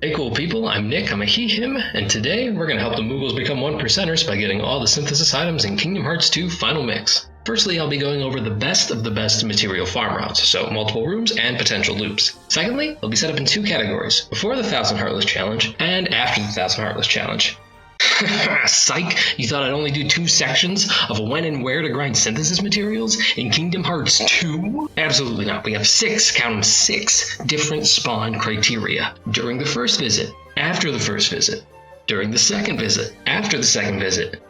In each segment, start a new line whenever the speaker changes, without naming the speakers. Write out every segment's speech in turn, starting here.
Hey cool people, I'm Nick, I'm a he/him, and today we're going to help the Moogles become 1%ers by getting all the synthesis items in Kingdom Hearts 2 Final Mix. Firstly, I'll be going over the best of the best material farm routes, so multiple rooms and potential loops. Secondly, they'll be set up in two categories, before the 1000 Heartless Challenge and after the 1000 Heartless Challenge. Psych! You thought I'd only do two sections of when and where to grind synthesis materials in Kingdom Hearts 2? Absolutely not. We have count them, 6 different spawn criteria. During the first visit, after the first visit, during the second visit, after the second visit,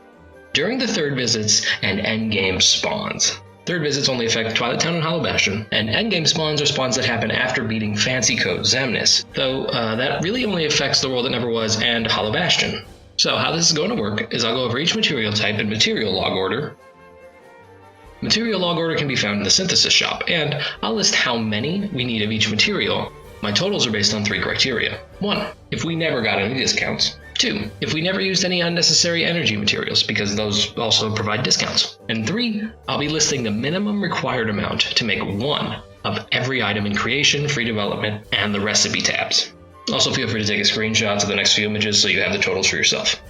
during the third visits, and endgame spawns. Third visits only affect Twilight Town and Hollow Bastion, and endgame spawns are spawns that happen after beating Fancy Code Xemnas, though that really only affects the World That Never Was and Hollow Bastion. So how this is going to work is I'll go over each material type in material log order. Material log order can be found in the synthesis shop, and I'll list how many we need of each material. My totals are based on 3 criteria. 1. If we never got any discounts. 2. If we never used any unnecessary energy materials, because those also provide discounts. And 3. I'll be listing the minimum required amount to make one of every item in creation, free development, and the recipe tabs. Also feel free to take a screenshot of the next few images so you have the totals for yourself.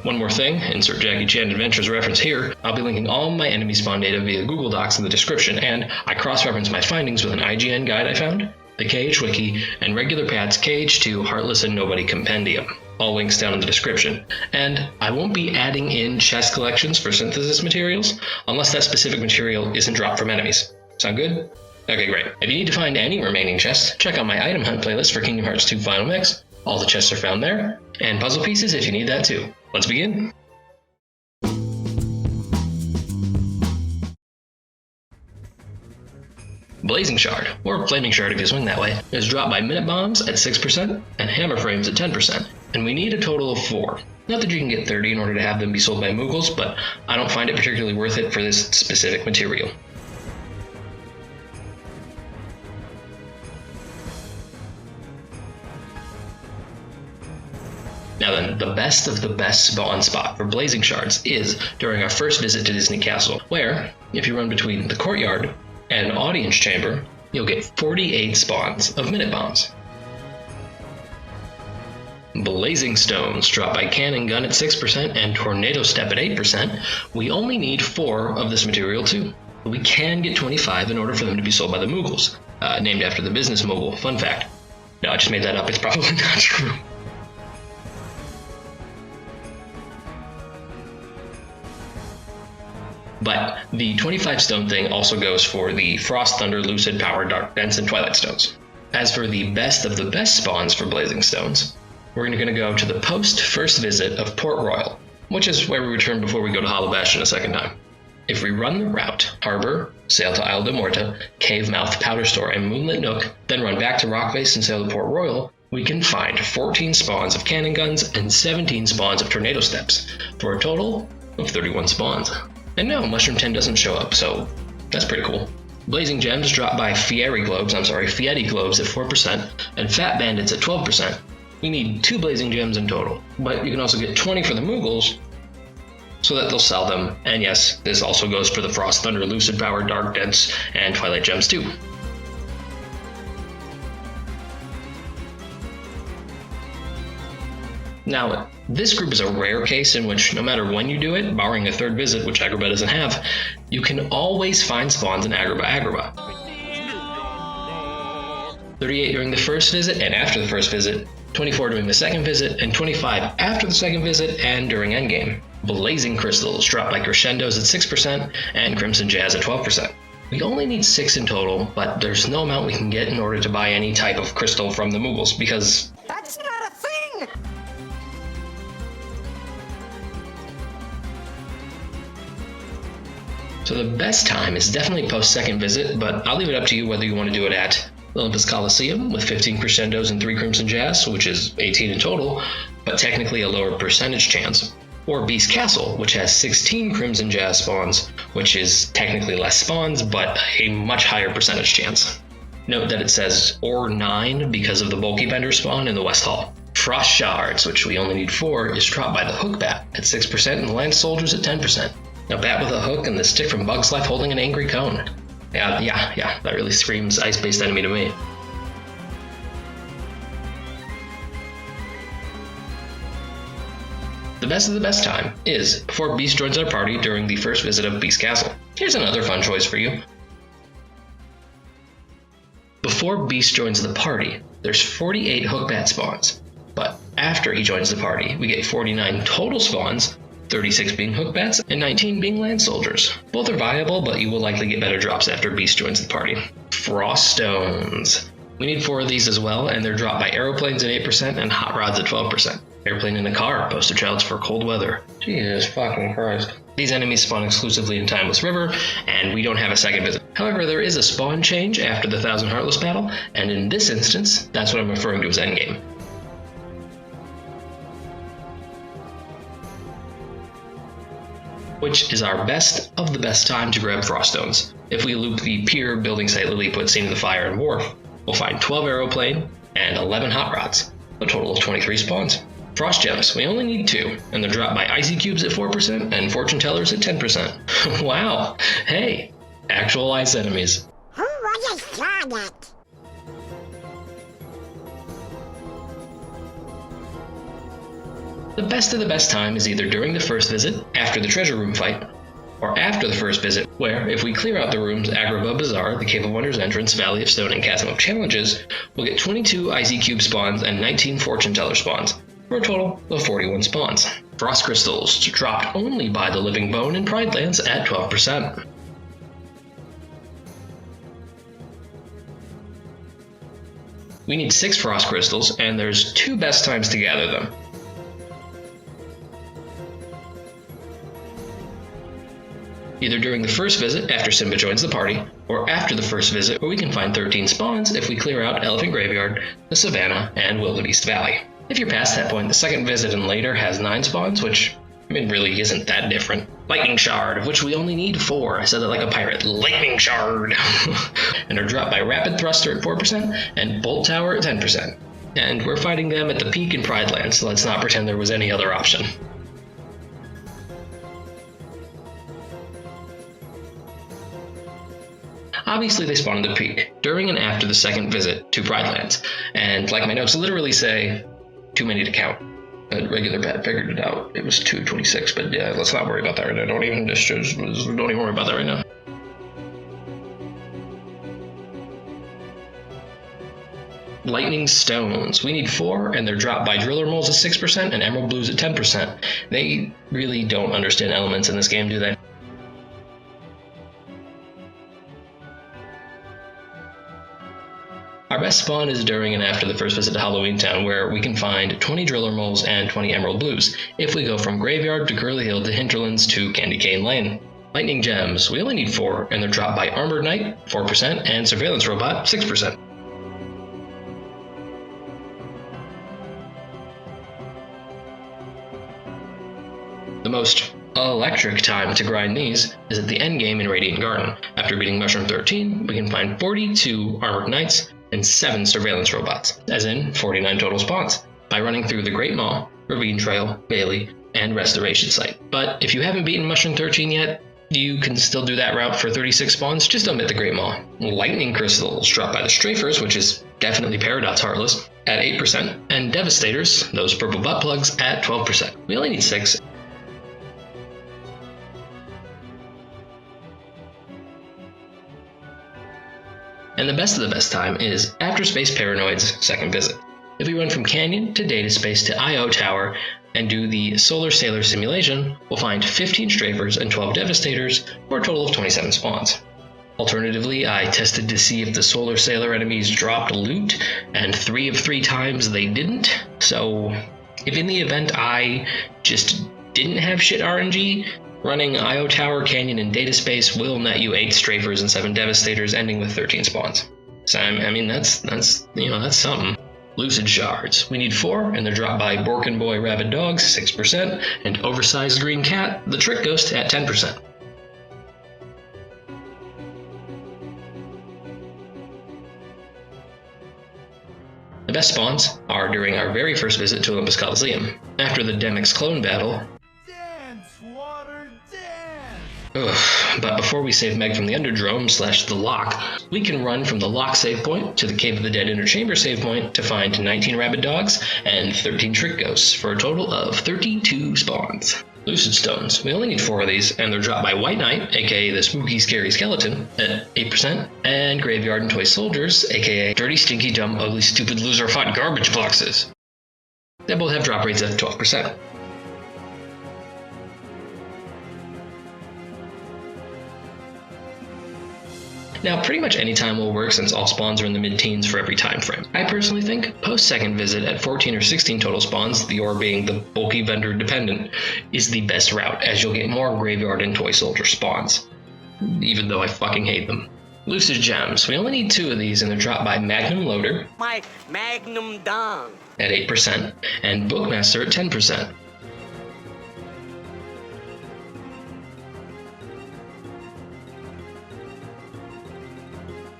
One more thing, insert Jackie Chan Adventures reference here, I'll be linking all my enemy spawn data via Google Docs in the description, and I cross-reference my findings with an IGN guide I found, the KH Wiki, and regular Pat's KH2 Heartless and Nobody Compendium. All links down in the description. And I won't be adding in chest collections for synthesis materials unless that specific material isn't dropped from enemies. Sound good? Okay, great. If you need to find any remaining chests, check out my item hunt playlist for Kingdom Hearts 2 Final Mix. All the chests are found there, and puzzle pieces if you need that too. Let's begin. Blazing Shard, or Flaming Shard if you swing that way, is dropped by minute bombs at 6% and hammer frames at 10%, and we need a total of 4. Not that you can get 30 in order to have them be sold by Moogles, but I don't find it particularly worth it for this specific material. Now then, the best of the best spawn spot for Blazing Shards is during our first visit to Disney Castle, where, if you run between the courtyard and audience chamber, you'll get 48 spawns of minute bombs. Blazing Stones drop by Cannon Gun at 6% and Tornado Step at 8%. We only need 4 of this material too. We can get 25 in order for them to be sold by the Moogles, named after the business mogul. Fun fact. No, I just made that up. It's probably not true. But the 25 stone thing also goes for the Frost, Thunder, Lucid, Power, Dark Dance, and Twilight stones. As for the best of the best spawns for Blazing Stones, we're going to go to the post-first visit of Port Royal, which is where we return before we go to Hollow Bastion a second time. If we run the route, Harbor, sail to Isle de Morta, Cave Mouth, Powder Store, and Moonlit Nook, then run back to Rock Base and sail to Port Royal, we can find 14 spawns of Cannon Guns and 17 spawns of Tornado Steps, for a total of 31 spawns. And no, Mushroom 10 doesn't show up, so that's pretty cool. Blazing Gems drop by Fieri Globes at 4%, and Fat Bandits at 12%. We need 2 Blazing Gems in total, but you can also get 20 for the Moogles, so that they'll sell them. And yes, this also goes for the Frost, Thunder, Lucid, Power, Dark Dance, and Twilight Gems too. Now, this group is a rare case in which no matter when you do it, barring a third visit, which Agrabah doesn't have, you can always find spawns in Agrabah. 38 during the first visit and after the first visit, 24 during the second visit, and 25 after the second visit and during endgame. Blazing Crystals drop by Crescendos at 6% and Crimson Jazz at 12%. We only need 6 in total, but there's no amount we can get in order to buy any type of crystal from the Moogles, because
that's not a thing!
So the best time is definitely post-second visit, but I'll leave it up to you whether you want to do it at Olympus Coliseum with 15 Crescendos and 3 Crimson Jazz, which is 18 in total, but technically a lower percentage chance, or Beast Castle, which has 16 Crimson Jazz spawns, which is technically less spawns, but a much higher percentage chance. Note that it says or 9 because of the Bulky Bender spawn in the West Hall. Frost Shards, which we only need 4, is dropped by the Hook Bat at 6% and the Land Soldiers at 10%. A bat with a hook and the stick from Bug's Life holding an angry cone. Yeah, that really screams ice-based enemy to me. The best of the best time is before Beast joins our party during the first visit of Beast Castle. Here's another fun choice for you. Before Beast joins the party, there's 48 Hookbat spawns, but after he joins the party, we get 49 total spawns, 36 being Hookbats, and 19 being Land Soldiers. Both are viable, but you will likely get better drops after Beast joins the party. Frost Stones. We need 4 of these as well, and they're dropped by Aeroplanes at 8% and Hot Rods at 12%. Airplane in a car, poster childs for cold weather. Jesus fucking Christ. These enemies spawn exclusively in Timeless River, and we don't have a second visit. However, there is a spawn change after the Thousand Heartless battle, and in this instance, that's what I'm referring to as endgame. Which is our best of the best time to grab Frost Stones. If we loop the Pier, Building Site, Lilliput, Scene of the Fire, and Wharf, we'll find 12 Aeroplane and 11 Hot Rods, a total of 23 spawns. Frost Gems, we only need 2, and they're dropped by Icy Cubes at 4% and Fortune Tellers at 10%. Wow, hey, actual ice enemies.
Who was a target?
The best of the best time is either during the first visit, after the treasure room fight, or after the first visit, where, if we clear out the rooms Agrabah Bazaar, the Cave of Wonders entrance, Valley of Stone, and Chasm of Challenges, we'll get 22 Icy Cube spawns and 19 Fortune Teller spawns, for a total of 41 spawns. Frost Crystals, dropped only by the Living Bone in Pride Lands at 12%. We need 6 Frost Crystals, and there's 2 best times to gather them. Either during the first visit after Simba joins the party, or after the first visit where we can find 13 spawns if we clear out Elephant Graveyard, the Savannah, and Wildebeest Valley. If you're past that point, the second visit and later has 9 spawns, which really isn't that different. Lightning Shard, of which we only need 4. I said that like a pirate. Lightning Shard! And are dropped by Rapid Thruster at 4% and Bolt Tower at 10%. And we're fighting them at the peak in Pride Land, so let's not pretend there was any other option. Obviously, they spawn at the peak, during and after the second visit to Pride Lands, and like my notes literally say, too many to count. A regular bat figured it out. It was 226, but yeah, let's not worry about that right now. Don't even worry about that right now. Lightning Stones. We need 4, and they're dropped by Driller Moles at 6% and Emerald Blues at 10%. They really don't understand elements in this game, do they? Our best spawn is during and after the first visit to Halloween Town, where we can find 20 Driller Moles and 20 Emerald Blues, if we go from Graveyard to Curly Hill to Hinterlands to Candy Cane Lane. Lightning Gems, we only need 4, and they're dropped by Armored Knight, 4%, and Surveillance Robot, 6%. The most electric time to grind these is at the end game in Radiant Garden. After beating Mushroom 13, we can find 42 Armored Knights and 7 Surveillance Robots, as in 49 total spawns, by running through the Great Maw, Ravine Trail, Bailey, and Restoration Site. But if you haven't beaten Mushroom 13 yet, you can still do that route for 36 spawns, just omit the Great Maw. Lightning Crystals, dropped by the Strafers, which is definitely Paradox Heartless, at 8%, and Devastators, those purple butt plugs, at 12%. We only need 6. And the best of the best time is after Space Paranoid's second visit. If we run from Canyon to Data Space to I.O. Tower and do the Solar Sailor simulation, we'll find 15 Strafers and 12 Devastators for a total of 27 spawns. Alternatively, I tested to see if the Solar Sailor enemies dropped loot, and 3 of 3 times they didn't. So if in the event I just didn't have shit RNG, running I.O. Tower, Canyon, and Data Space will net you 8 Strafers and 7 Devastators, ending with 13 spawns. So, I mean, that's something. Lucid Shards. We need 4, and they're dropped by Borkin Boy Rabid Dogs, 6%, and Oversized Green Cat, the Trick Ghost, at 10%. The best spawns are during our very first visit to Olympus Coliseum. After the Demyx clone battle, but before we save Meg from the Underdrome / the Lock, we can run from the Lock save point to the Cave of the Dead Inner Chamber save point to find 19 Rabid Dogs and 13 Trick Ghosts for a total of 32 spawns. Lucid Stones. We only need 4 of these, and they're dropped by White Knight, aka the spooky scary skeleton, at 8%, and Graveyard and Toy Soldiers, aka dirty, stinky, dumb, ugly, stupid, loser, fought garbage boxes. They both have drop rates at 12%. Now, pretty much any time will work since all spawns are in the mid-teens for every time frame. I personally think post-second visit at 14 or 16 total spawns, the ore being the bulky vendor dependent, is the best route, as you'll get more Graveyard and Toy Soldier spawns, even though I fucking hate them. Lucid Gems. We only need 2 of these, and they're dropped by Magnum Loader,
my Magnum Dong,
at 8%, and Bookmaster at 10%.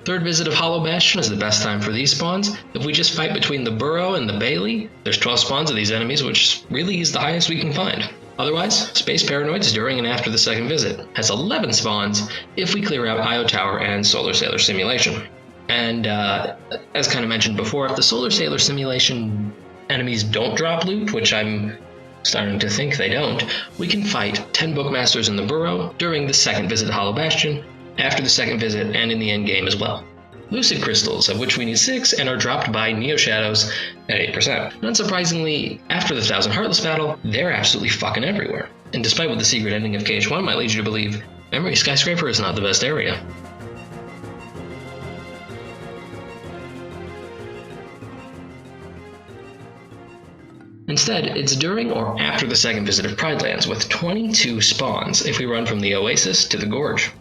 Third visit of Hollow Bastion is the best time for these spawns. If we just fight between the Burrow and the Bailey, there's 12 spawns of these enemies, which really is the highest we can find. Otherwise, Space Paranoids during and after the second visit has 11 spawns if we clear out Io Tower and Solar Sailor Simulation. And as kind of mentioned before, if the Solar Sailor Simulation enemies don't drop loot, which I'm starting to think they don't, we can fight 10 Bookmasters in the Burrow during the second visit to Hollow Bastion, after the second visit, and in the end game as well. Lucid Crystals, of which we need 6, and are dropped by Neo Shadows at 8%. Unsurprisingly, after the 1000 Heartless battle, they're absolutely fucking everywhere. And despite what the secret ending of KH1 might lead you to believe, Memory Skyscraper is not the best area. Instead, it's during or after the second visit of Pride Lands, with 22 spawns if we run from the Oasis to the Gorge.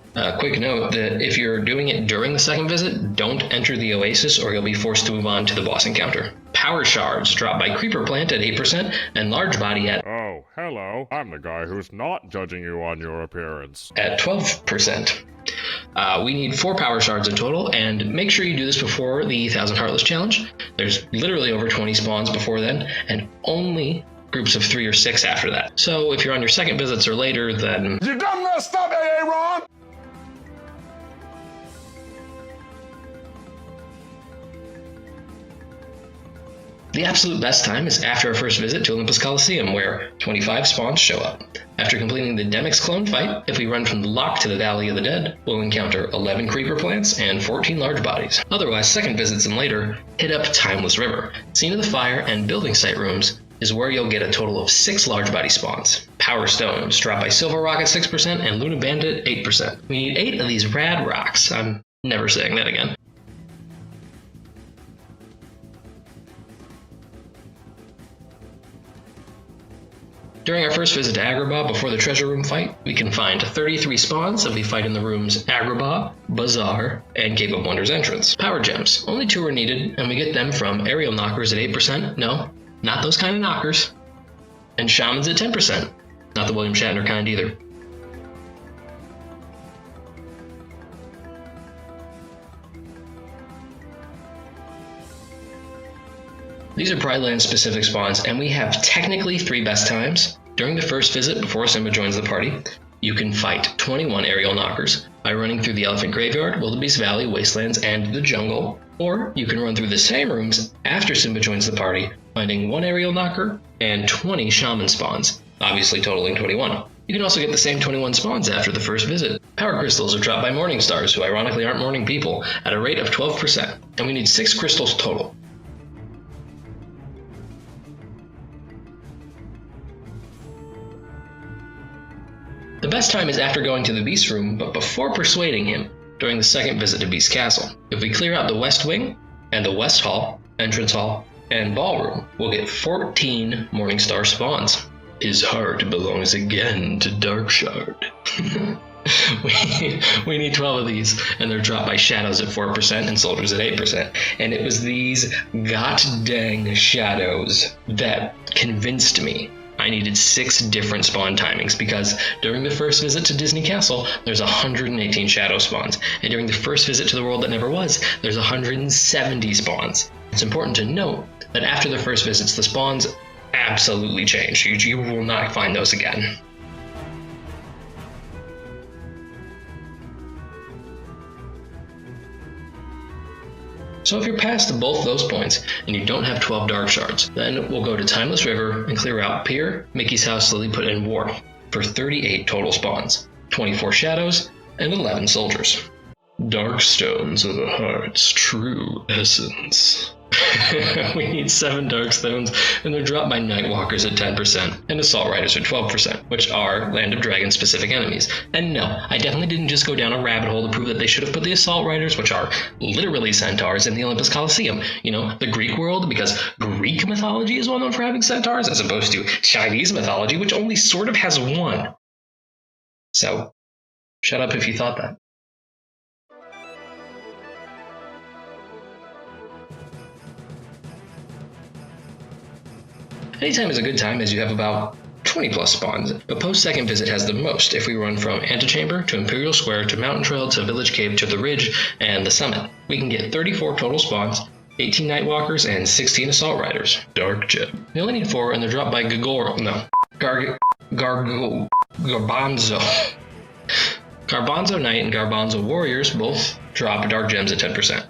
Quick note that if you're doing it during the second visit, don't enter the Oasis or you'll be forced to move on to the boss encounter. Power Shards drop by Creeper Plant at 8% and Large Body at
hello, I'm the guy who's not judging you on your appearance.
At 12%. We need 4 Power Shards in total, and make sure you do this before the 1000 Heartless challenge. There's literally over 20 spawns before then, and only groups of 3 or 6 after that. So if you're on your second visits or later, then
You done messed up, Aaron!
the absolute best time is after our first visit to Olympus Coliseum, where 25 spawns show up. After completing the Demyx clone fight, if we run from the Lock to the Valley of the Dead, we'll encounter 11 Creeper Plants and 14 Large Bodies. Otherwise, second visits and later, hit up Timeless River. Scene of the Fire and Building Site rooms is where you'll get a total of 6 Large Body spawns. Power Stones drop by Silver Rock at 6% and Luna Bandit 8%. We need 8 of these rad rocks. I'm never saying that again. During our first visit to Agrabah before the treasure room fight, we can find 33 spawns if we fight in the rooms Agrabah, Bazaar, and Cave of Wonders entrance. Power Gems. Only 2 are needed, and we get them from Aerial Knockers at 8%. No, not those kind of knockers. And Shamans at 10%. Not the William Shatner kind either. These are Pride Land specific spawns, and we have technically 3 best times. During the first visit before Simba joins the party, you can fight 21 Aerial Knockers by running through the Elephant Graveyard, Wildebeest Valley, Wastelands, and the Jungle. Or you can run through the same rooms after Simba joins the party, finding 1 Aerial Knocker and 20 Shaman spawns, obviously totaling 21. You can also get the same 21 spawns after the first visit. Power Crystals are dropped by Morning Stars, who ironically aren't morning people, at a rate of 12%, and we need 6 crystals total. The best time is after going to the Beast Room, but before persuading him, during the second visit to Beast Castle. If we clear out the West Wing, and the West Hall, Entrance Hall, and Ballroom, we'll get 14 Morningstar spawns. His heart belongs again to Darkshard. we need 12 of these, and they're dropped by Shadows at 4% and Soldiers at 8%. And it was these god-dang Shadows that convinced me I needed 6 different spawn timings, because during the first visit to Disney Castle, there's 118 shadow spawns, and during the first visit to the world that never was, there's 170 spawns. It's important to note that after the first visits, the spawns absolutely change. You will not find those again. So if you're past both those points and you don't have 12 dark shards, then we'll go to Timeless River and clear out Pier, Mickey's House, Lilliput, and Wharf for 38 total spawns, 24 shadows, and 11 soldiers. Dark stones are the heart's true essence. We need 7 dark stones, and they're dropped by Nightwalkers at 10%, and Assault Riders at 12%, which are Land of Dragon specific enemies. And no, I definitely didn't just go down a rabbit hole to prove that they should have put the Assault Riders, which are literally centaurs, in the Olympus Coliseum. You know, the Greek world, because Greek mythology is well known for having centaurs, as opposed to Chinese mythology, which only sort of has one. So, shut up if you thought that. Anytime is a good time as you have about 20 plus spawns, but post-second visit has the most if we run from Antechamber to Imperial Square to Mountain Trail to Village Cave to the Ridge and the Summit. We can get 34 total spawns, 18 Nightwalkers, and 16 Assault Riders. Dark Gem. We only need 4 and they're dropped by Garbanzo. Garbanzo Knight and Garbanzo Warriors both drop Dark Gems at 10%.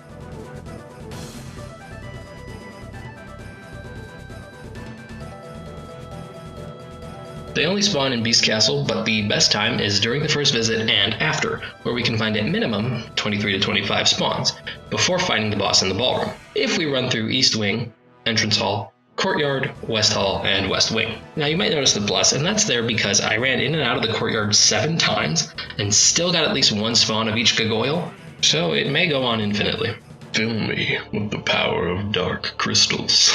They only spawn in Beast Castle, but the best time is during the first visit and after, where we can find at minimum 23 to 25 spawns, before fighting the boss in the ballroom. If we run through East Wing, Entrance Hall, Courtyard, West Hall, and West Wing. Now you might notice the plus, and that's there because I ran in and out of the courtyard 7 times, and still got at least 1 spawn of each gargoyle, so it may go on infinitely. Fill me with the power of dark crystals.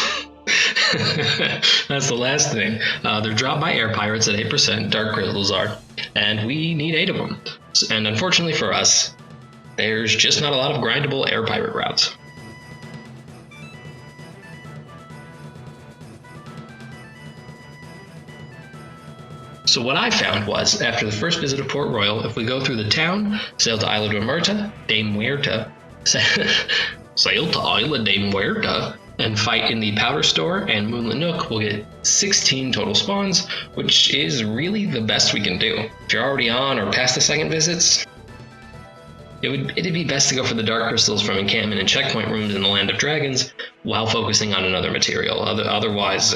That's the last thing. They're dropped by air pirates at 8%, dark crystals are, and we need 8 of them. And unfortunately for us, there's just not a lot of grindable air pirate routes. So what I found was, after the first visit of Port Royal, if we go through the town, sail to Isla de Muerta, sail to Isla de Muerta, and fight in the Powder Store and Moonlit Nook, we'll get 16 total spawns, which is really the best we can do. If you're already on or past the second visits, it'd be best to go for the dark crystals from encampment and checkpoint rooms in the Land of Dragons while focusing on another material. Otherwise,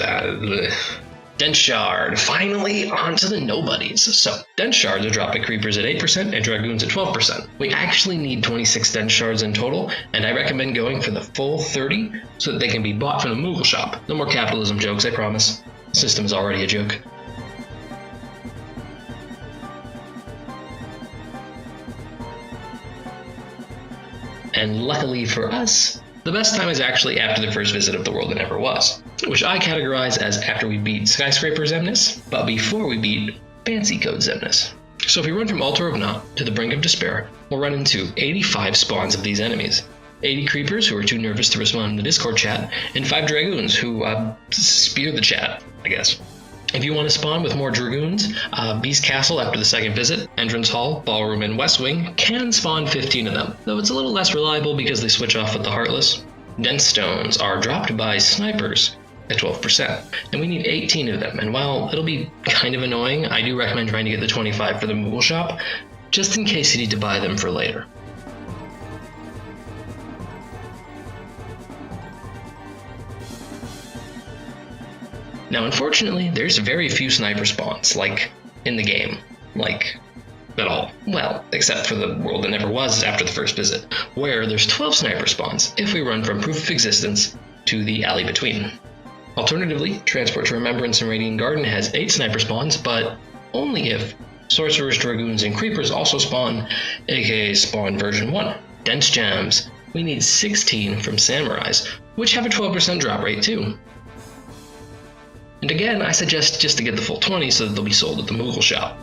Dense Shard, finally onto the nobodies. So, Dense Shards are dropped by Creepers at 8% and Dragoons at 12%. We actually need 26 Dense Shards in total, and I recommend going for the full 30 so that they can be bought from the Moogle shop. No more capitalism jokes, I promise. The system is already a joke. And luckily for us, the best time is actually after the first visit of the world that never was, which I categorize as after we beat Skyscraper Zemnis, but before we beat Fancy Code Zemnis. So if we run from Altar of Naught to the Brink of Despair, we'll run into 85 spawns of these enemies, 80 Creepers who are too nervous to respond in the Discord chat, and 5 Dragoons who spear the chat, I guess. If you want to spawn with more Dragoons, Beast Castle after the second visit, Entrance Hall, Ballroom, and West Wing can spawn 15 of them, though it's a little less reliable because they switch off with the Heartless. Dense Stones are dropped by Snipers at 12%, and we need 18 of them, and while it'll be kind of annoying, I do recommend trying to get the 25 for the Moogle shop, just in case you need to buy them for later. Now, unfortunately, there's very few sniper spawns, in the game. At all. Well, except for the world that never was after the first visit, where there's 12 sniper spawns if we run from Proof of Existence to the Alley Between. Alternatively, Transport to Remembrance and Radiant Garden has 8 sniper spawns, but only if Sorcerers, Dragoons, and Creepers also spawn, aka spawn version 1. Dense Gems. We need 16 from Samurais, which have a 12% drop rate too. And again, I suggest just to get the full 20 so that they'll be sold at the Moogle shop.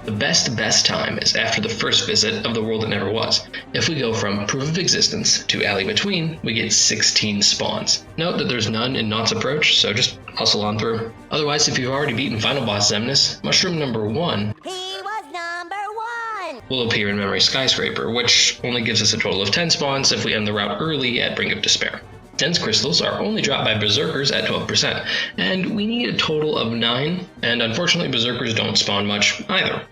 The best time is after the first visit of the world that never was. If we go from Proof of Existence to Alley Between, we get 16 spawns. Note that there's none in Naught's Approach, so just hustle on through. Otherwise, if you've already beaten Final Boss Zemnis, Mushroom number 1,
He was number 1.
will appear in Memory Skyscraper, which only gives us a total of 10 spawns if we end the route early at Brink of Despair. Dense crystals are only dropped by berserkers at 12%, and we need a total of 9, and unfortunately berserkers don't spawn much either.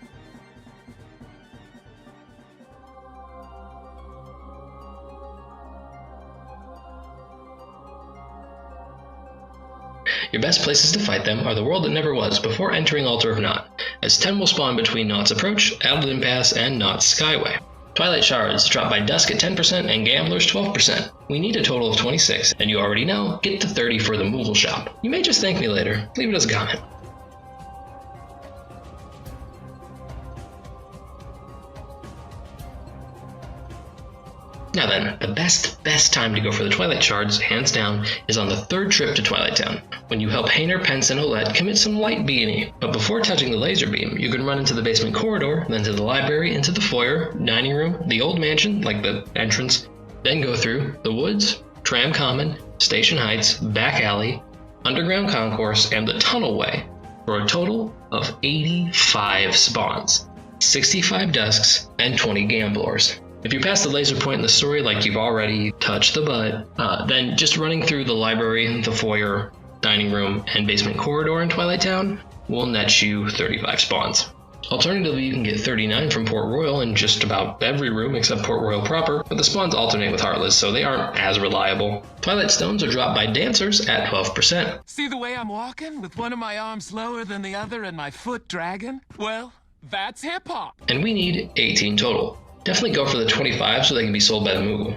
Your best places to fight them are the World That Never Was before entering Altar of Naught, as 10 will spawn between Naught's Approach, Adleton Pass, and Naught's Skyway. Twilight Shards drop by Dusk at 10% and Gamblers 12%. We need a total of 26, and you already know, get to 30 for the Moogle Shop. You may just thank me later. Leave it as a comment. Now then, the best time to go for the Twilight Shards, hands down, is on the 3rd trip to Twilight Town, when you help Hainer, Pence, and Olette commit some light B&E. But before touching the laser beam, you can run into the basement corridor, then to the library, into the foyer, dining room, the old mansion, like the entrance, then go through the woods, Tram Common, Station Heights, back alley, underground concourse, and the tunnel way, for a total of 85 spawns, 65 Dusks, and 20 Gamblers. If you pass the laser point in the story like you've already touched the butt, then just running through the library, the foyer, dining room, and basement corridor in Twilight Town will net you 35 spawns. Alternatively, you can get 39 from Port Royal in just about every room except Port Royal proper, but the spawns alternate with Heartless, so they aren't as reliable. Twilight Stones are dropped by Dancers at 12%.
See the way I'm walking, with one of my arms lower than the other and my foot dragging? Well, that's hip-hop.
And we need 18 total. Definitely go for the 25 so they can be sold by the Moogle.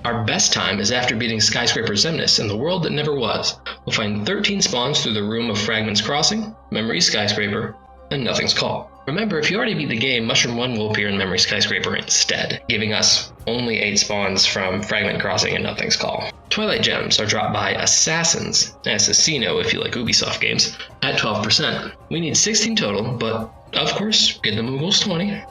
Our best time is after beating Skyscraper Zemnis in the World That Never Was. We'll find 13 spawns through the Room of Fragments Crossing, Memory Skyscraper, and Nothing's Call. Remember, if you already beat the game, Mushroom 1 will appear in Memory Skyscraper instead, giving us only 8 spawns from Fragment Crossing and Nothing's Call. Twilight Gems are dropped by Assassins, Assassino if you like Ubisoft games, at 12%. We need 16 total, but of course, get the Moogles 20.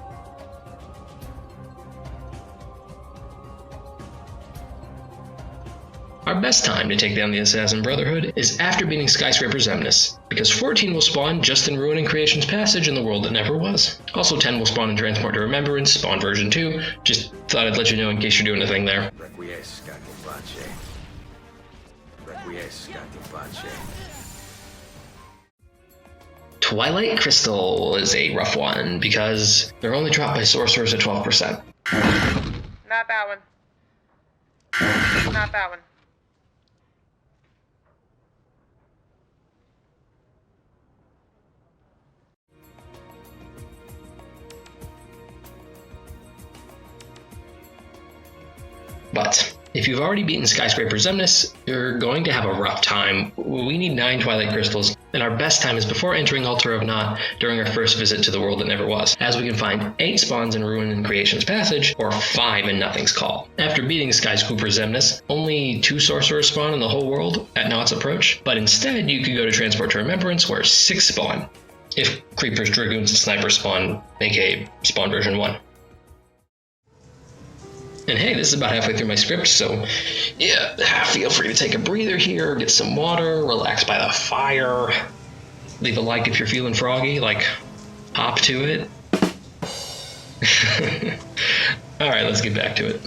Our best time to take down the Assassin Brotherhood is after beating Skyscraper Zemnis, because 14 will spawn just in Ruin and Creation's Passage in the World That Never Was. Also 10 will spawn in Transport to Remembrance, spawn version 2, just thought I'd let you know in case you're doing a thing there. Twilight Crystal is a rough one, because they're only dropped by Sorcerers at 12%.
Not that one. Not that one.
But if you've already beaten Skyscraper Zemnis, you're going to have a rough time. We need 9 Twilight Crystals, and our best time is before entering Altar of Naught during our first visit to the World That Never Was, as we can find 8 spawns in Ruin and Creation's Passage, or 5 in Nothing's Call. After beating Skyscraper Zemnis, only 2 Sorcerers spawn in the whole world at Naught's Approach, but instead you could go to Transport to Remembrance where 6 spawn, if Creepers, Dragoons, and Snipers spawn, aka spawn version 1. And hey, this is about halfway through my script, so yeah, feel free to take a breather here, get some water, relax by the fire, leave a like if you're feeling froggy, like hop to it. Alright, let's get back to it.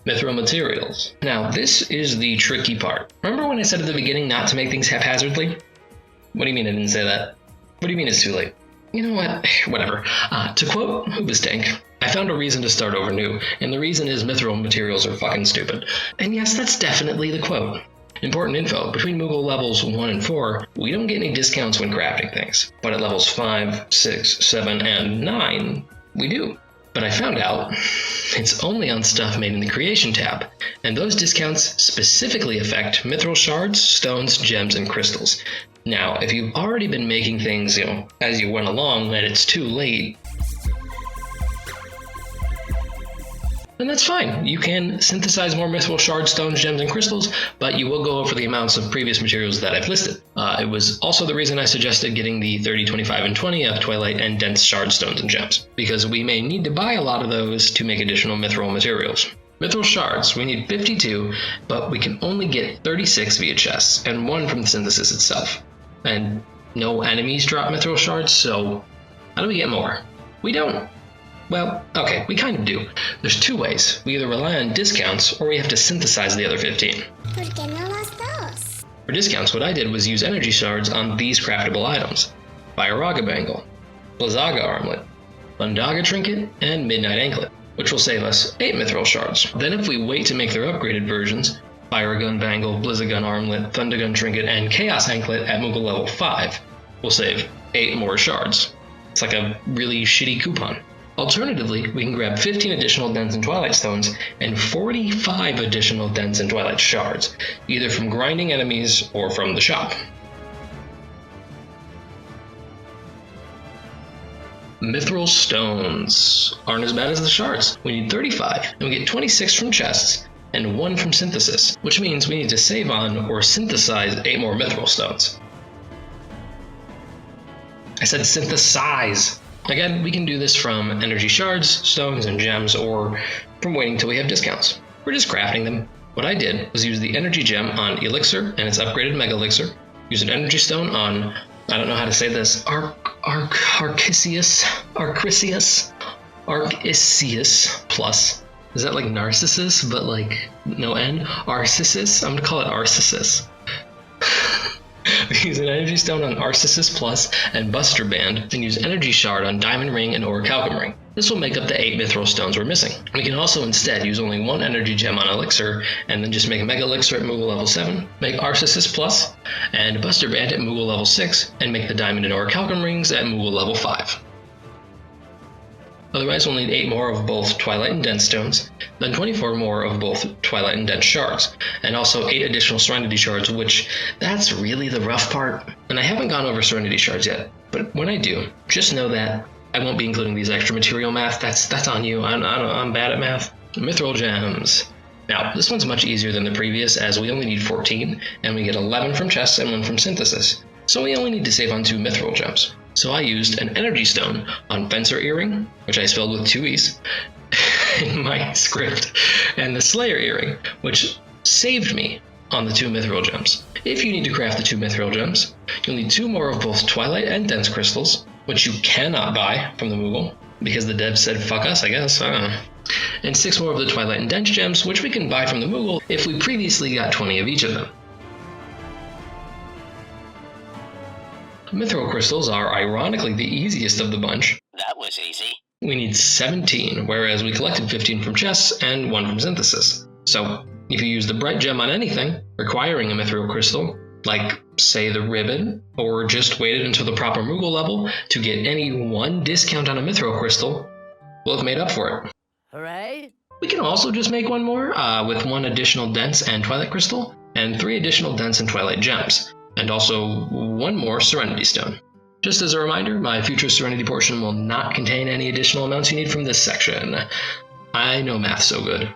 Mythril materials. Now, this is the tricky part. Remember when I said at the beginning not to make things haphazardly? What do you mean I didn't say that? What do you mean it's too late? You know what? Whatever. To quote Hoobastank, I found a reason to start over new, and the reason is Mythril materials are fucking stupid. And yes, that's definitely the quote. Important info, between Moogle levels 1 and 4, we don't get any discounts when crafting things. But at levels 5, 6, 7, and 9, we do. But I found out it's only on stuff made in the Creation tab, and those discounts specifically affect Mythril shards, stones, gems, and crystals. Now, if you've already been making things, as you went along, and it's too late, then that's fine. You can synthesize more Mythril shards, stones, gems, and crystals, but you will go over the amounts of previous materials that I've listed. It was also the reason I suggested getting the 30, 25, and 20 of Twilight and dense shards, stones, and gems, because we may need to buy a lot of those to make additional Mythril materials. Mythril shards, we need 52, but we can only get 36 via chests, and 1 from the synthesis itself. And no enemies drop Mythril shards, so how do we get more? We don't. Well, okay, we kind of do. There's 2 ways. We either rely on discounts, or we have to synthesize the other 15.
¿Por qué no los dos?
For discounts, what I did was use energy shards on these craftable items. Byaraga Bangle, Blazaga Armlet, Bundaga Trinket, and Midnight Anklet, which will save us 8 Mythril shards. Then if we wait to make their upgraded versions, Byragun Bangle, Blizzagun Armlet, Thundergun Trinket, and Chaos Anklet at Moogle level 5, we'll save 8 more shards. It's like a really shitty coupon. Alternatively, we can grab 15 additional Dens and Twilight Stones and 45 additional Dens and Twilight Shards, either from grinding enemies or from the shop. Mythril Stones aren't as bad as the shards. We need 35, and we get 26 from chests and 1 from synthesis, which means we need to save on or synthesize 8 more Mythril Stones. I said synthesize! Again, we can do this from energy shards, stones, and gems, or from waiting till we have discounts. We're just crafting them. What I did was use the energy gem on Elixir and its upgraded Mega Elixir, use an energy stone on, I don't know how to say this, Arcisius Plus. Is that like Narcissus, but like no N? Arcissus? I'm gonna call it Arcissus. We use an energy stone on Arcissus Plus and Buster Band, and use energy shard on Diamond Ring and Orichalcum Ring. This will make up the 8 Mythril stones we're missing. We can also instead use only 1 energy gem on Elixir, and then just make a Mega Elixir at Moogle level 7, make Arcissus Plus and Buster Band at Moogle level 6, and make the Diamond and Orichalcum Rings at Moogle level 5. Otherwise, we'll need 8 more of both Twilight and Dense Stones, then 24 more of both Twilight and Dense Shards, and also 8 additional Serenity Shards, which, that's really the rough part. And I haven't gone over Serenity Shards yet, but when I do, just know that I won't be including these extra material math. That's on you. I'm bad at math. Mythril Gems. Now, this one's much easier than the previous, as we only need 14, and we get 11 from chests and 1 from synthesis. So we only need to save on 2 Mythril Gems. So I used an energy stone on Fencer Earring, which I spelled with 2 E's in my script, and the Slayer Earring, which saved me on the 2 Mythril Gems. If you need to craft the 2 Mythril Gems, you'll need 2 more of both Twilight and Dense Crystals, which you cannot buy from the Moogle, because the devs said fuck us, I guess, I don't know. And 6 more of the Twilight and Dense Gems, which we can buy from the Moogle if we previously got 20 of each of them. Mythril crystals are ironically the easiest of the bunch.
That was easy.
We need 17, whereas we collected 15 from chests and 1 from synthesis. So, if you use the bright gem on anything requiring a Mythril crystal, like, say, the ribbon, or just waited until the proper Moogle level to get any 1 discount on a Mythril crystal, we'll have made up for it.
Hooray!
We can also just make 1 more, with 1 additional Dense and Twilight crystal, and 3 additional Dense and Twilight gems, and also 1 more Serenity Stone. Just as a reminder, my future Serenity portion will not contain any additional amounts you need from this section. I know math so good.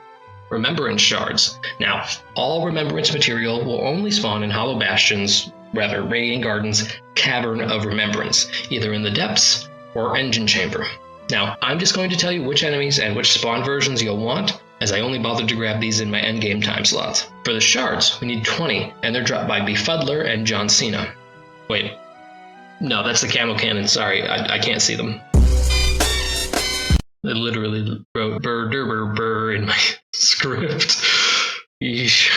Remembrance Shards. Now, all Remembrance material will only spawn in Hollow Bastion's, rather Radiant Garden's, Cavern of Remembrance, either in the Depths or Engine Chamber. Now, I'm just going to tell you which enemies and which spawn versions you'll want, as I only bothered to grab these in my endgame time slots. For the shards, we need 20, and they're dropped by Befuddler and John Cena. Wait. No, that's the camo cannon, sorry, I can't see them. I literally wrote burr burr burr in my script. Yeesh.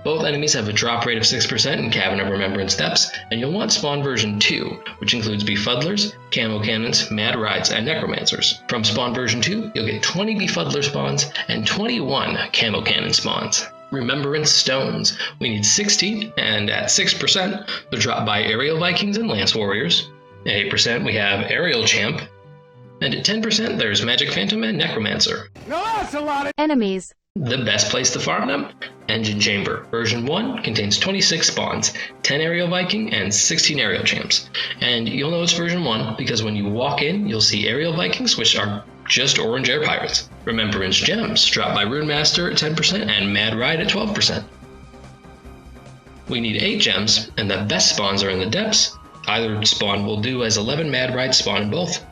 Both enemies have a drop rate of 6% in Cavern of Remembrance Depths, and you'll want Spawn version 2, which includes Befuddlers, Camo Cannons, Mad Rides, and Necromancers. From Spawn version 2, you'll get 20 Befuddler spawns and 21 Camo Cannon spawns. Remembrance Stones. We need 60, and at 6%, they're dropped by Aerial Vikings and Lance Warriors. At 8%, we have Aerial Champ. And at 10%, there's Magic Phantom and Necromancer.
No, that's a lot of
enemies.
The best place to farm them? Engine Chamber. Version 1 contains 26 spawns, 10 Aerial Viking, and 16 Aerial Champs. And you'll know it's version 1 because when you walk in, you'll see Aerial Vikings, which are just Orange Air Pirates. Remembrance Gems, dropped by Rune Master at 10% and Mad Ride at 12%. We need 8 gems, and the best spawns are in the Depths. Either spawn will do, as 11 Mad Rides spawn in both.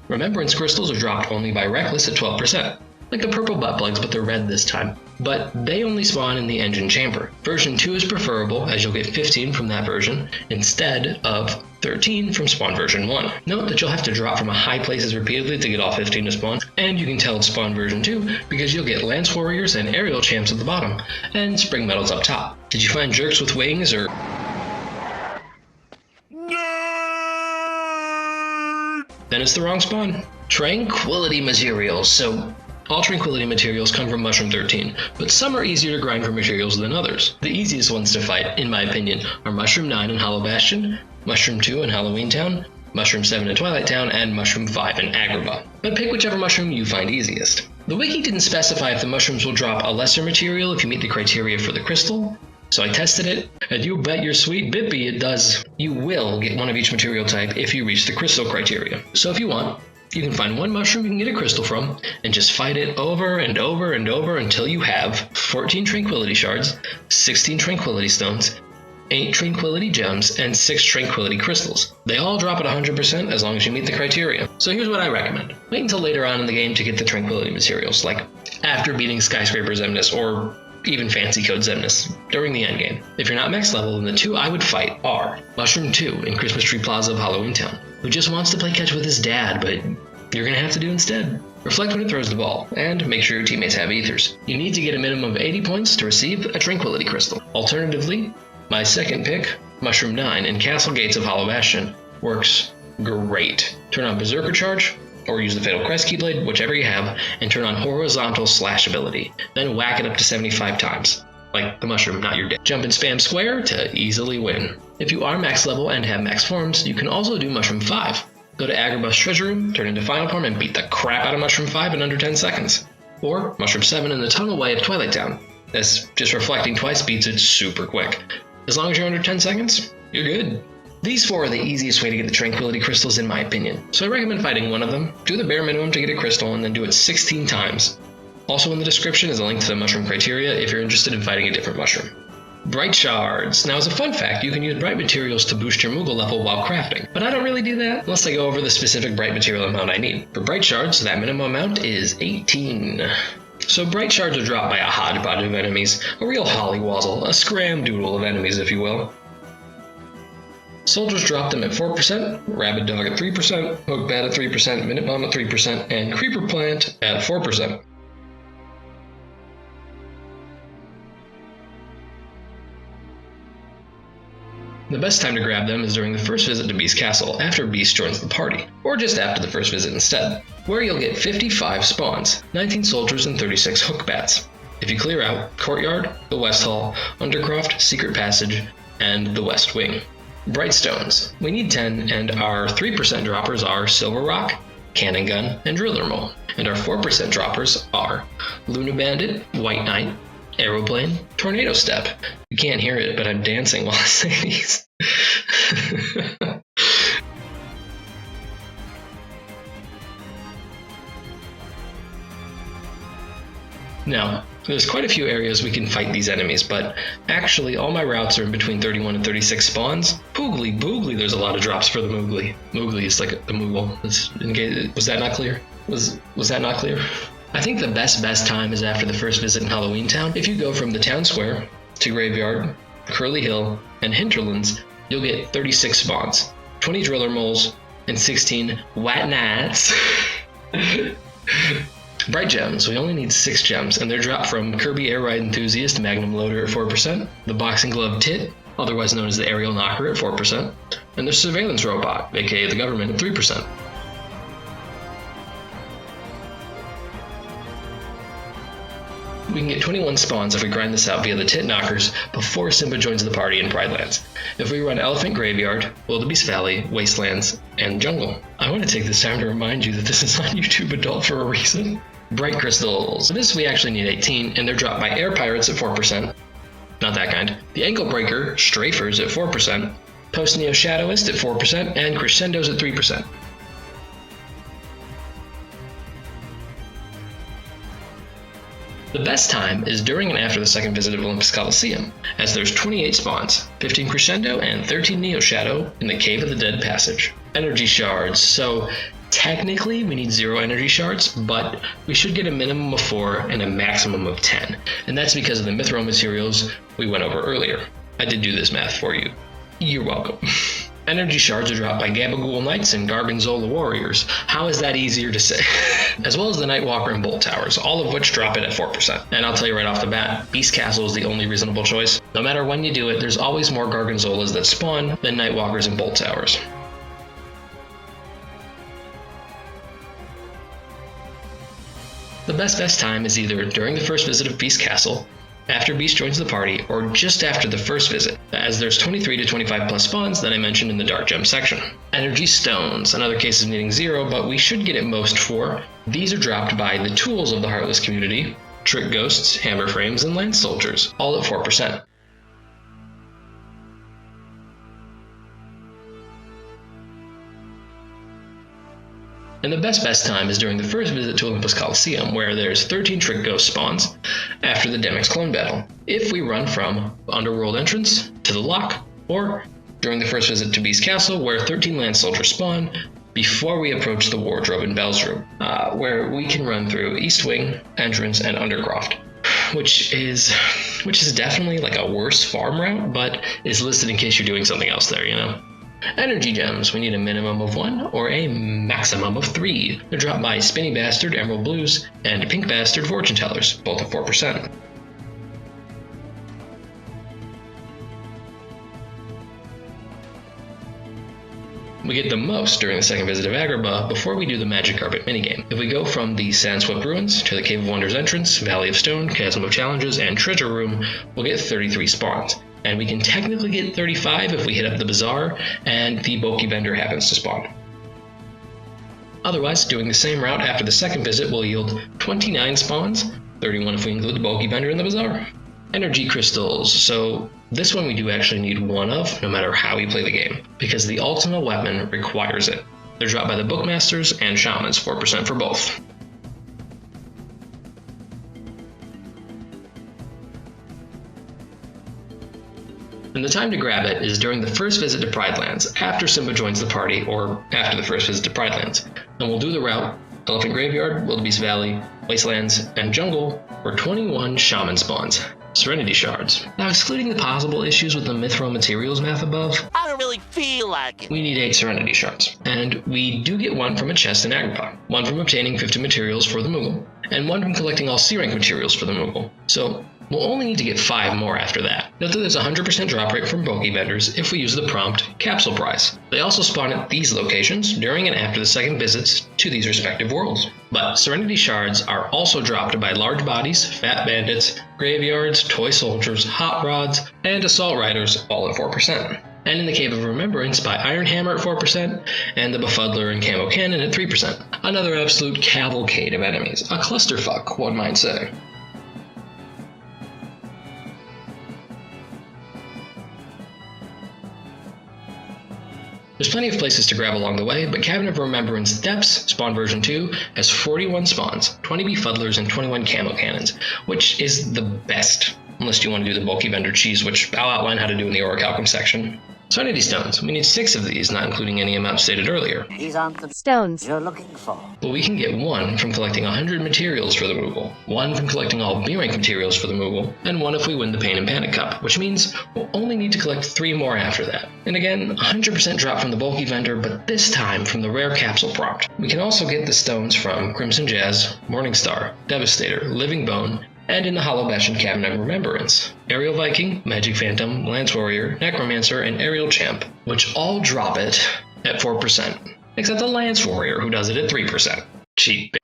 Remembrance crystals are dropped only by Reckless at 12%. Like the purple butt plugs, but they're red this time. But they only spawn in the engine chamber. Version 2 is preferable, as you'll get 15 from that version, instead of 13 from spawn version 1. Note that you'll have to drop from high places repeatedly to get all 15 to spawn, and you can tell it's spawn version 2 because you'll get Lance Warriors and Aerial Champs at the bottom, and Spring Medals up top. Did you find jerks with wings, or... Then it's the wrong spawn. Tranquility materials. So all Tranquility materials come from Mushroom 13, but some are easier to grind for materials than others. The easiest ones to fight, in my opinion, are Mushroom 9 in Hollow Bastion, Mushroom 2 in Halloween Town, Mushroom 7 in Twilight Town, and Mushroom 5 in Agrabah. But pick whichever mushroom you find easiest. The wiki didn't specify if the mushrooms will drop a lesser material if you meet the criteria for the crystal, so I tested it, and you bet your sweet bippy it does. You will get one of each material type if you reach the crystal criteria. So if you want, you can find one mushroom you can get a crystal from, and just fight it over and over and over until you have 14 Tranquility Shards, 16 Tranquility Stones, 8 Tranquility Gems, and 6 Tranquility Crystals. They all drop at 100% as long as you meet the criteria. So here's what I recommend. Wait until later on in the game to get the Tranquility materials, like after beating Skyscraper Xemnas or even Fancy Code Xemnas, during the endgame. If you're not max level, then the two I would fight are Mushroom 2 in Christmas Tree Plaza of Halloween Town, who just wants to play catch with his dad, but you're gonna have to do instead. Reflect when it throws the ball, and make sure your teammates have ethers. You need to get a minimum of 80 points to receive a Tranquility Crystal. Alternatively, my second pick, Mushroom 9 in Castle Gates of Hollow Bastion, works great. Turn on Berserker Charge, or use the Fatal Crest Keyblade, whichever you have, and turn on Horizontal Slash ability. Then whack it up to 75 times. Like the mushroom, not your dick. Jump and spam square to easily win. If you are max level and have max forms, you can also do Mushroom 5. Go to Agrabah's Treasure Room, turn into Final Form, and beat the crap out of Mushroom 5 in under 10 seconds. Or Mushroom 7 in the Tunnel Way of Twilight Town, as just reflecting twice beats it super quick. As long as you're under 10 seconds, you're good. These 4 are the easiest way to get the Tranquility Crystals in my opinion, so I recommend fighting one of them, do the bare minimum to get a crystal, and then do it 16 times. Also in the description is a link to the mushroom criteria if you're interested in fighting a different mushroom. Bright Shards. Now as a fun fact, you can use bright materials to boost your Moogle level while crafting, but I don't really do that unless I go over the specific bright material amount I need. For Bright Shards, that minimum amount is 18. So Bright Shards are dropped by a hodgepodge of enemies, a real hollywozzle, a scram-doodle of enemies if you will. Soldiers drop them at 4%, Rabid Dog at 3%, Hook Bat at 3%, Minute Bomb at 3%, and Creeper Plant at 4%. The best time to grab them is during the first visit to Beast Castle, after Beast joins the party, or just after the first visit instead, where you'll get 55 spawns, 19 soldiers and 36 hook bats. If you clear out Courtyard, the West Hall, Undercroft, Secret Passage, and the West Wing. Bright Stones. We need 10, and our 3% droppers are Silver Rock, Cannon Gun, and Driller Mole. And our 4% droppers are Luna Bandit, White Knight, Aeroplane, Tornado Step. You can't hear it, but I'm dancing while I say these. Now, there's quite a few areas we can fight these enemies, but actually all my routes are in between 31 and 36 spawns. Poogly boogly, there's a lot of drops for the Moogly. Moogly is like the Moogle. Was that not clear? Was that not clear? I think the best time is after the first visit in Halloween Town. If you go from the town square to Graveyard, Curly Hill, and Hinterlands, you'll get 36 spawns, 20 Driller Moles, and 16 White Knights. Bright Gems. We only need 6 gems, and they're dropped from Kirby Air Ride Enthusiast Magnum Loader at 4%, the Boxing Glove Tit, otherwise known as the Aerial Knocker at 4%, and the Surveillance Robot, aka the government, at 3%. We can get 21 spawns if we grind this out via the Tit Knockers before Simba joins the party in Pride Lands. If we run Elephant Graveyard, Wildebeest Valley, Wastelands, and Jungle. I want to take this time to remind you that this is on YouTube Adult for a reason. Bright Crystals. For this we actually need 18, and they're dropped by Air Pirates at 4%. Not that kind. The Ankle Breaker, Strafers at 4%, Post Neo Shadowist at 4%, and Crescendos at 3%. The best time is during and after the second visit of Olympus Coliseum, as there's 28 spawns, 15 Crescendo and 13 Neo Shadow in the Cave of the Dead Passage. Energy Shards. So Technically, we need 0 energy shards, but we should get a minimum of 4 and a maximum of 10. And that's because of the Mythril materials we went over earlier. I did do this math for you. You're welcome. Energy shards are dropped by Gabagool Knights and Gargonzola Warriors. How is that easier to say? As well as the Nightwalker and Bolt Towers, all of which drop it at 4%. And I'll tell you right off the bat, Beast Castle is the only reasonable choice. No matter when you do it, there's always more Gargonzolas that spawn than Nightwalkers and Bolt Towers. The best time is either during the first visit of Beast Castle, after Beast joins the party, or just after the first visit, as there's 23 to 25 plus spawns that I mentioned in the Dark Gem section. Energy Stones, another case of needing 0, but we should get at most 4. These are dropped by the tools of the Heartless community, Trick Ghosts, Hammer Frames, and Lance Soldiers, all at 4%. And the best time is during the first visit to Olympus Coliseum, where there's 13 Trick Ghost spawns after the Demyx clone battle. If we run from Underworld entrance to the lock, or during the first visit to Beast Castle, where 13 Lance Soldiers spawn before we approach the wardrobe in Bell's room, where we can run through East Wing, entrance, and Undercroft, which is definitely like a worse farm route, but is listed in case you're doing something else there, you know? Energy Gems, we need a minimum of 1 or a maximum of 3. They're dropped by Spinny Bastard, Emerald Blues, and Pink Bastard Fortune Tellers, both at 4%. We get the most during the second visit of Agrabah before we do the Magic Carpet minigame. If we go from the Sandswept Ruins to the Cave of Wonders entrance, Valley of Stone, Chasm of Challenges, and Treasure Room, we'll get 33 spawns. And we can technically get 35 if we hit up the Bazaar and the Bulky Vendor happens to spawn. Otherwise, doing the same route after the second visit will yield 29 spawns, 31 if we include the Bulky Vendor in the Bazaar. Energy Crystals, so this one we do actually need 1 of, no matter how you play the game, because the Ultima weapon requires it. They're dropped by the Bookmasters and Shamans, 4% for both. And the time to grab it is during the first visit to Pridelands, after Simba joins the party, or after the first visit to Pridelands. And we'll do the route Elephant Graveyard, Wildebeest Valley, Wastelands, and Jungle for 21 Shaman spawns. Serenity Shards. Now, excluding the possible issues with the Mythril materials math above,
I don't really feel like it.
we need 8 Serenity Shards. And we do get 1 from a chest in Agrabah, 1 from obtaining 50 materials for the Moogle, and 1 from collecting all C-rank materials for the Moogle. So we'll only need to get 5 more after that. Note that there's a 100% drop rate from Bulky Vendors if we use the prompt Capsule Prize. They also spawn at these locations during and after the second visits to these respective worlds. But Serenity Shards are also dropped by Large Bodies, Fat Bandits, Graveyards, Toy Soldiers, Hot Rods, and Assault Riders, all at 4%. And in the Cave of Remembrance by Iron Hammer at 4%, and the Befuddler and Camo Cannon at 3%. Another absolute cavalcade of enemies. A clusterfuck, one might say. There's plenty of places to grab along the way, but Cavern of Remembrance Depths, Spawn version 2, has 41 spawns, 20 Befuddlers, and 21 Camo Cannons, which is the best, unless you want to do the Bulky Vendor cheese, which I'll outline how to do in the Orichalcum section. Serenity Stones, we need 6 of these, not including any amount stated earlier.
These aren't the
Stones.
you're looking for.
But we can get 1 from collecting 100 materials for the Moogle, 1 from collecting all B-rank materials for the Moogle, and 1 if we win the Pain and Panic Cup, which means we'll only need to collect 3 more after that. And again, 100% drop from the Bulky Vendor, but this time from the rare capsule prompt. We can also get the stones from Crimson Jazz, Morningstar, Devastator, Living Bone, and in the Hollow Bastion Cavern of Remembrance, Aerial Viking, Magic Phantom, Lance Warrior, Necromancer, and Aerial Champ, which all drop it at 4%, except the Lance Warrior, who does it at 3%. Cheap bitch.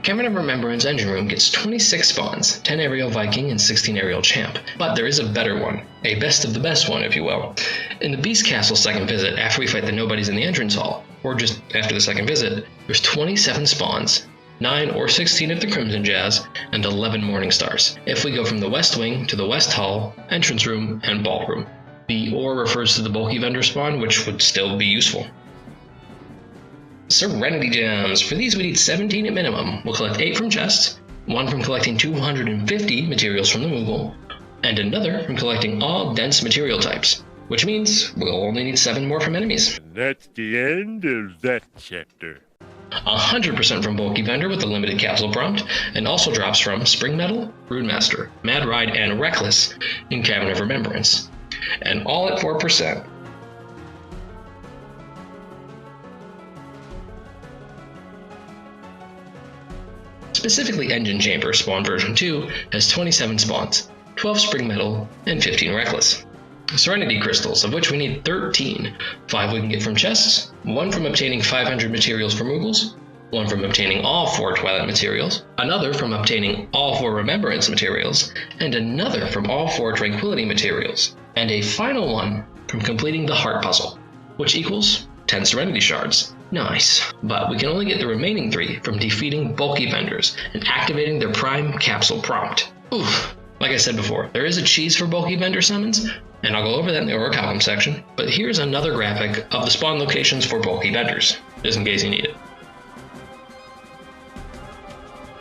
Cavern of Remembrance Engine Room gets 26 spawns, 10 Aerial Viking and 16 Aerial Champ. But there is a better one, a best of the best one if you will. In the Beast Castle second visit, after we fight the nobodies in the entrance hall, or just after the second visit, there's 27 spawns, 9 or 16 of the Crimson Jazz, and 11 Morning Stars. If we go from the West Wing to the West Hall, Entrance Room, and Ballroom. The or refers to the Bulky Vendor spawn, which would still be useful. Serenity Gems. For these we need 17 at minimum. We'll collect 8 from chests, 1 from collecting 250 materials from the Moogle, and another from collecting all dense material types, which means we'll only need 7 more from enemies.
That's the end of that chapter.
100% from Bulky Vendor with the limited capsule prompt, and also drops from Spring Metal, Runemaster, Mad Ride, and Reckless in Cavern of Remembrance. And all at 4%. Specifically, Engine Chamber Spawn version 2 has 27 spawns, 12 Spring Metal, and 15 Reckless. Serenity Crystals, of which we need 13. 5 we can get from chests, 1 from obtaining 500 materials for Moogles, 1 from obtaining all 4 Twilight materials, another from obtaining all 4 Remembrance materials, and another from all 4 Tranquility materials, and a final one from completing the Heart Puzzle, which equals 10 Serenity Shards. Nice, but we can only get the remaining 3 from defeating Bulky Vendors and activating their Prime Capsule prompt. Oof. Like I said before, there is a cheese for Bulky Vendor summons, and I'll go over that in the Orichalcum section, but here's another graphic of the spawn locations for Bulky Vendors, just in case you need it.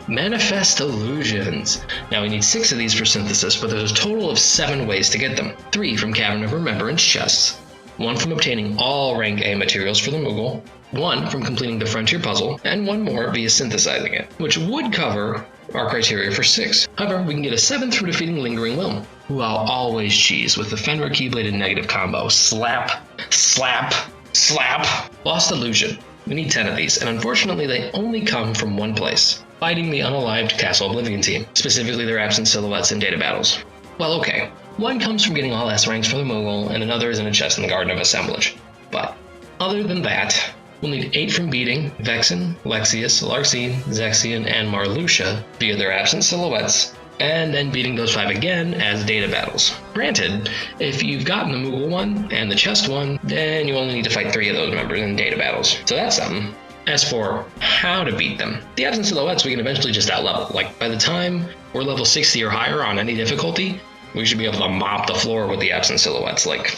Manifest Illusions. Now we need 6 of these for synthesis, but there's a total of 7 ways to get them. 3 from Cavern of Remembrance chests, 1 from obtaining all rank A materials for the Moogle, 1 from completing the Frontier Puzzle, and 1 more via synthesizing it, which would cover our criteria for 6. However, we can get a 7th through defeating Lingering Wilm, who I'll always cheese with the Fenrir Keybladed negative combo. Slap, slap, slap. Lost Illusion. We need 10 of these, and unfortunately they only come from one place. Fighting the unalived Castle Oblivion team, specifically their absent silhouettes in data battles. Well, okay. 1 comes from getting all S ranks for the Moogle, and another is in a chest in the Garden of Assemblage. But other than that, we'll need 8 from beating Vexen, Lexius, Larcene, Zexion, and Marluxia via their absent silhouettes, and then beating those 5 again as data battles. Granted, if you've gotten the Moogle one and the chest one, then you only need to fight 3 of those members in data battles. So that's something. As for how to beat them, the absent silhouettes we can eventually just outlevel. Like, by the time we're level 60 or higher on any difficulty, we should be able to mop the floor with the absent silhouettes, like,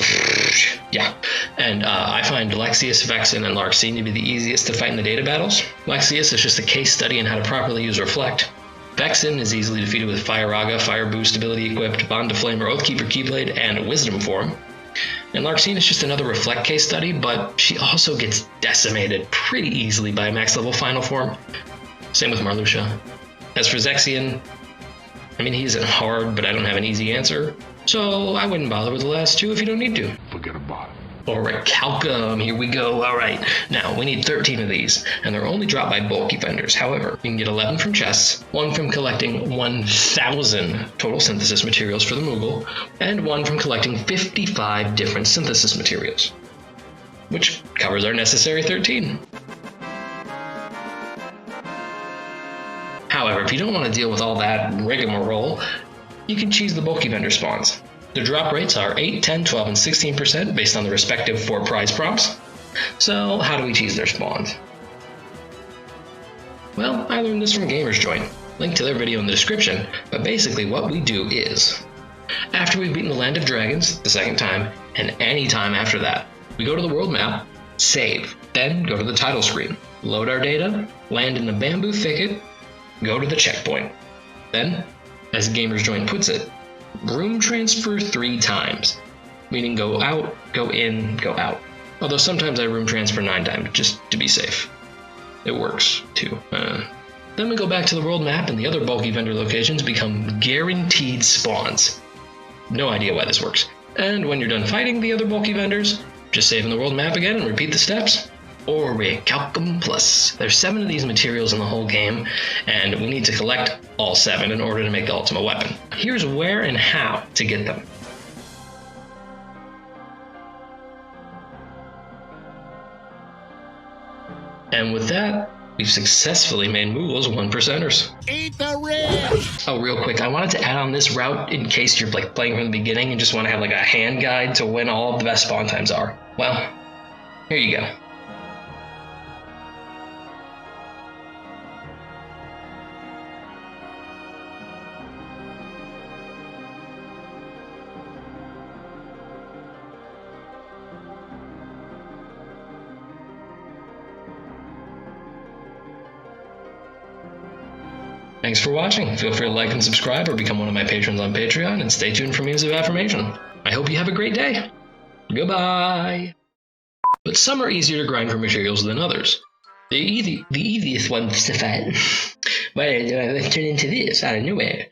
yeah. And I find Lexius, Vexen, and Larcene to be the easiest to fight in the data battles. Lexius is just a case study in how to properly use Reflect. Vexen is easily defeated with Fire Aga, Fire Boost ability equipped, Bond to Flame or Oathkeeper Keyblade, and Wisdom form. And Larcene is just another Reflect case study, but she also gets decimated pretty easily by max level Final Form. Same with Marluxia. As for Zexion, I mean, he isn't hard, but I don't have an easy answer, so I wouldn't bother with the last 2 if you don't need to.
Forget about it.
Orichalcum, here we go. Alright, now we need 13 of these, and they're only dropped by Bulky Vendors. However, you can get 11 from chests, 1 from collecting 1,000 total synthesis materials for the Moogle, and 1 from collecting 55 different synthesis materials, which covers our necessary 13. However, if you don't want to deal with all that rigmarole, you can cheese the Bulky Vendor spawns. The drop rates are 8, 10, 12, and 16% based on the respective 4 prize prompts. So how do we cheese their spawns? Well, I learned this from Gamers Joint. Link to their video in the description, but basically what we do is, after we've beaten the Land of Dragons the second time, and any time after that, we go to the world map, save, then go to the title screen, load our data, land in the bamboo thicket, go to the checkpoint. Then, as Gamers Joint puts it, room transfer 3 times, meaning go out, go in, go out. Although sometimes I room transfer 9 times, just to be safe. It works, too. Then we go back to the world map and the other Bulky Vendor locations become guaranteed spawns. No idea why this works. And when you're done fighting the other Bulky Vendors, just save in the world map again and repeat the steps. Orichalcum Plus. There's 7 of these materials in the whole game, and we need to collect all 7 in order to make the ultimate weapon. Here's where and how to get them. And with that, we've successfully made Moogles 1%ers.
Eat the rich!
Oh, real quick, I wanted to add on this route in case you're like playing from the beginning and just want to have like a hand guide to when all of the best spawn times are. Well, here you go. Thanks for watching. Feel free to like and subscribe or become one of my patrons on Patreon, and stay tuned for memes of affirmation. I hope you have a great day. Goodbye. But some are easier to grind for materials than others. The easiest ones to find. But let's turn into this out of nowhere.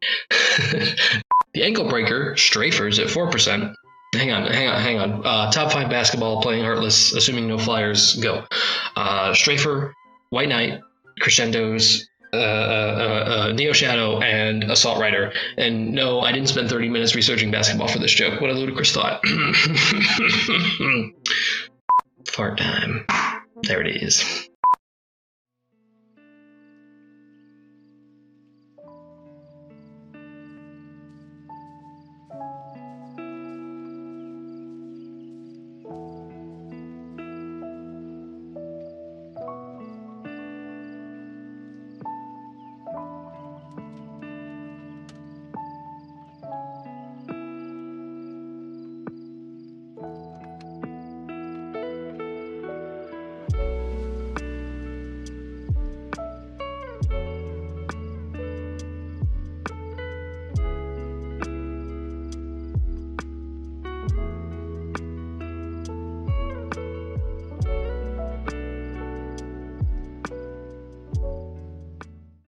The ankle breaker, strafers at 4%. Hang on. Top 5 basketball playing Heartless, assuming no flyers, go. Strafer, White Knight, Crescendos, Neo Shadow, and Assault Rider. And no, I didn't spend 30 minutes researching basketball for this joke. What a ludicrous thought. Fart time. There it is.